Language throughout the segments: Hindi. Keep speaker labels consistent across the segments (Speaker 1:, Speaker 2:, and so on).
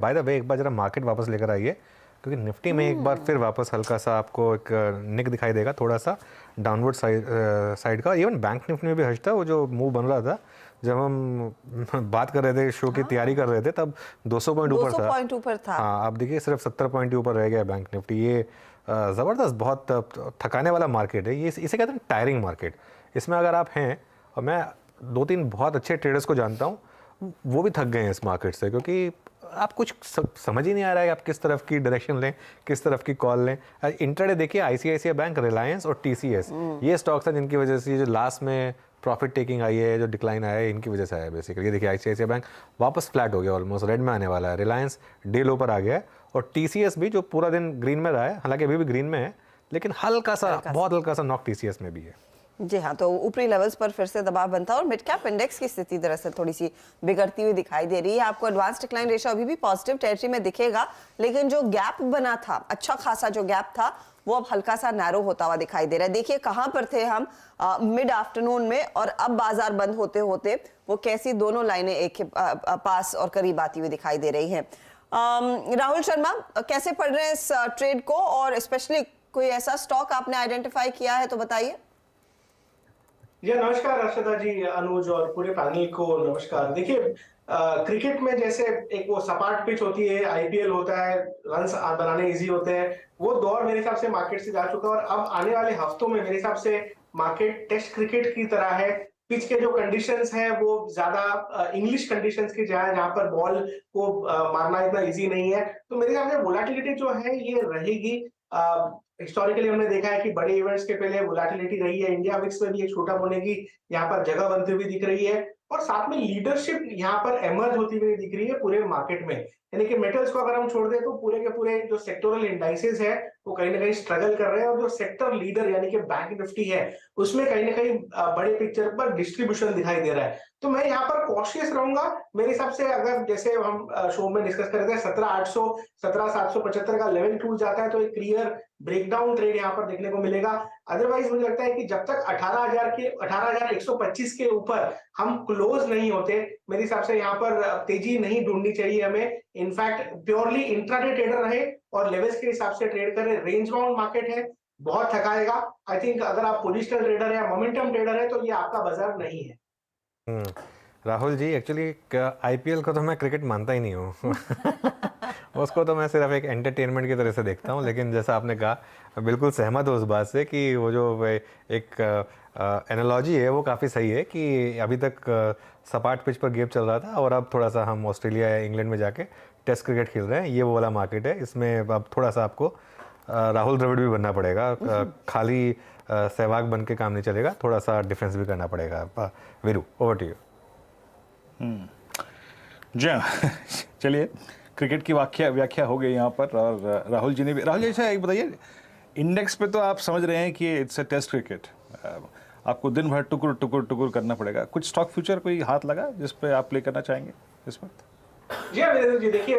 Speaker 1: बाय द वे एक बार जरा मार्केट वापस लेकर आइए, क्योंकि निफ्टी में एक बार फिर वापस हल्का सा आपको एक निक दिखाई देगा, थोड़ा सा डाउनवर्ड साइड का। इवन बैंक निफ्टी में भी हर्ष था, वो जो मूव बन रहा था जब हम बात कर रहे थे, शो की तैयारी कर रहे थे, तब 200 पॉइंट ऊपर था।
Speaker 2: 200 पॉइंट ऊपर था।
Speaker 1: हाँ, आप देखिए सिर्फ 70 पॉइंट ऊपर रह गया बैंक निफ्टी। ये ज़बरदस्त, बहुत थकाने वाला मार्केट है ये। इसे कहते हैं टायरिंग मार्केट। इसमें अगर आप हैं, और मैं 2-3 बहुत अच्छे ट्रेडर्स को जानता हूँ, वो भी थक गए हैं इस मार्केट से, क्योंकि आप कुछ समझ ही नहीं आ रहा है आप किस तरफ की डायरेक्शन लें, किस तरफ की कॉल लें। इंट्राडे देखिए, आईसीआईसीआई बैंक, रिलायंस और टीसीएस, ये स्टॉक्स हैं जिनकी वजह से जो लास्ट में प्रॉफिट टेकिंग आई है, जो डिक्लाइन आया है, इनकी वजह से आया है बेसिकली। ये देखिए, आईसीआईसीआई बैंक वापस फ्लैट हो गया, ऑलमोस्ट रेड में आने वाला है। रिलायंस डे लो पर आ गया है, और टीसीएस भी जो पूरा दिन ग्रीन में रहा है, हालांकि अभी भी ग्रीन में है, लेकिन बहुत हल्का सा नॉक टीसीएस में भी है।
Speaker 2: जी हाँ, तो ऊपरी लेवल्स पर फिर से दबाव बनता है और मिड कैप इंडेक्स की स्थिति दरअसल थोड़ी सी बिगड़ती हुई दिखाई दे रही है। आपको एडवांस डिक्लाइन रेशियो अभी भी पॉजिटिव टेरिटरी में दिखेगा, लेकिन जो गैप बना था, अच्छा खासा जो गैप था, वो अब हल्का सा नैरो होता हुआ दिखाई दे रहा है। देखिए कहां पर थे हम मिड आफ्टरनून में, और अब बाजार बंद होते होते वो कैसी दोनों लाइनें एक पास और करीब आती हुई दिखाई दे रही हैं। राहुल शर्मा, कैसे पढ़ रहे हैं इस ट्रेड को, और स्पेशली कोई ऐसा स्टॉक आपने आइडेंटिफाई किया है तो बताइए।
Speaker 3: जी नमस्कार अर्षदा जी, अनुज और पूरे पैनल को नमस्कार। देखिए, क्रिकेट में जैसे एक वो सपाट पिच होती है, आईपीएल होता है, रन्स बनाने इजी होते हैं, वो दौर मेरे हिसाब से मार्केट से जा चुका है। और अब आने वाले हफ्तों में मेरे हिसाब से मार्केट टेस्ट क्रिकेट की तरह है। पिच के जो कंडीशंस हैं वो ज्यादा इंग्लिश कंडीशंस की जहां पर बॉल को मारना इतना इजी नहीं है, तो मेरे हिसाब से वोलेटिलिटी जो है ये रहेगी। हिस्टोरिकली हमने देखा है कि बड़े इवेंट्स के पहले वोलेटिलिटी रही है। इंडिया विक्स में भी एक छोटा होने की यहाँ पर जगह बनती हुई दिख रही है, और साथ में लीडरशिप यहाँ पर एमर्ज होती हुई दिख रही है पूरे मार्केट में। यानी कि मेटल्स को अगर हम छोड़ दें तो पूरे के पूरे जो सेक्टोरल इंडाइसेस है वो कहीं ना कहीं स्ट्रगल कर रहे हैं, और जो सेक्टर लीडर यानी कि बैंक निफ्टी है उसमें कहीं ना कहीं बड़े पिक्चर पर डिस्ट्रीब्यूशन दिखाई दे रहा है। तो मैं यहाँ पर कॉशियस रहूंगा। मेरे हिसाब से अगर जैसे हम शो में डिस्कस कर रहे थे 17,800 17,775 का लेवल टूट जाता है तो एक क्लियर ब्रेकडाउन ट्रेड यहाँ पर देखने को मिलेगा। अदरवाइज मुझे लगता है कि जब तक 18,125 के ऊपर हम क्लोज नहीं होते, मेरे हिसाब से यहाँ पर तेजी नहीं ढूंढनी चाहिए हमें। इनफैक्ट प्योरली इंट्राडे ट्रेडर रहे और लेवल्स के हिसाब से ट्रेड करें। रेंज बाउंड मार्केट है, बहुत थकाएगा। आई थिंक अगर आप पोजिशनल ट्रेडर है, मोमेंटम ट्रेडर है, तो ये आपका बाजार नहीं है।
Speaker 1: राहुल जी, एक्चुअली आईपीएल को तो मैं क्रिकेट मानता ही नहीं हूँ उसको तो मैं सिर्फ एक एंटरटेनमेंट की तरह से देखता हूँ। लेकिन जैसा आपने कहा, बिल्कुल सहमत हूँ उस बात से कि वो जो एक एनालॉजी है वो काफ़ी सही है कि अभी तक सपाट पिच पर गेम चल रहा था, और अब थोड़ा सा हम ऑस्ट्रेलिया या इंग्लैंड में जाके टेस्ट क्रिकेट खेल रहे हैं। ये वो वाला मार्केट है, इसमें अब थोड़ा सा आपको राहुल द्रविड़ भी बनना पड़ेगा। खाली सहवाग बन के काम नहीं चलेगा, थोड़ा सा डिफेंस भी करना पड़ेगा। Veeru, over to you.
Speaker 4: जी चलिए, क्रिकेट की व्याख्या हो गई यहाँ पर, और राहुल जी ने भी। राहुल जी, अच्छा एक बताइए, इंडेक्स पे तो आप समझ रहे हैं कि इट्स अ टेस्ट क्रिकेट, आपको दिन भर टुकुर टुकुर टुकुर करना पड़ेगा। कुछ स्टॉक फ्यूचर कोई हाथ लगा जिस पे आप प्ले करना चाहेंगे इस वक्त?
Speaker 3: जी हाँ जी, देखिए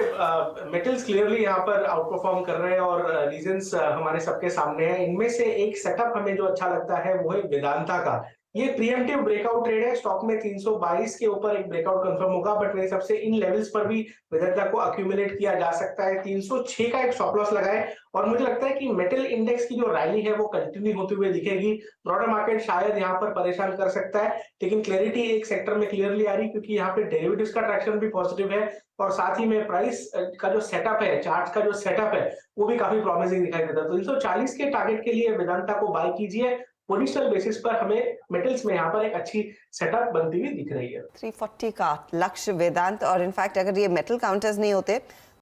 Speaker 3: मेटल्स क्लियरली यहाँ पर आउट परफॉर्म कर रहे हैं, और रीजंस हमारे सबके सामने हैं। इनमें से एक सेटअप हमें जो अच्छा लगता है वो है वेदांता का। ये प्रीएम्प्टिव ब्रेकआउट ट्रेड है, स्टॉक में 322 के ऊपर एक ब्रेकआउट कंफर्म होगा, बट मेरे हिसाब से इन लेवल्स पर भी वेदांता को अक्यूमुलेट किया जा सकता है। 306 का एक स्टॉप लॉस लगाए, और मुझे लगता है कि मेटल इंडेक्स की जो रैली है वो कंटिन्यू होती हुई दिखेगी। ब्रॉडर मार्केट शायद यहाँ पर परेशान कर सकता है, लेकिन क्लैरिटी एक सेक्टर में क्लियरली आ रही, क्योंकि यहाँ पे डेरिवेटिव्स का ट्रैक्शन भी पॉजिटिव है, और साथ ही में प्राइस का जो सेटअप है, चार्ट का जो सेटअप है, वो भी काफी प्रॉमिसिंग दिखाई देता है। तो 340 के टारगेट के लिए वेदांता को बाय कीजिए। पोजिशनल बेसिस पर हमें मेटल्स में यहाँ पर एक अच्छी सेटअप बनती हुई दिख रही है।
Speaker 2: 340 का लक्ष्य वेदांत, और इनफैक्ट अगर ये मेटल काउंटर्स नहीं होते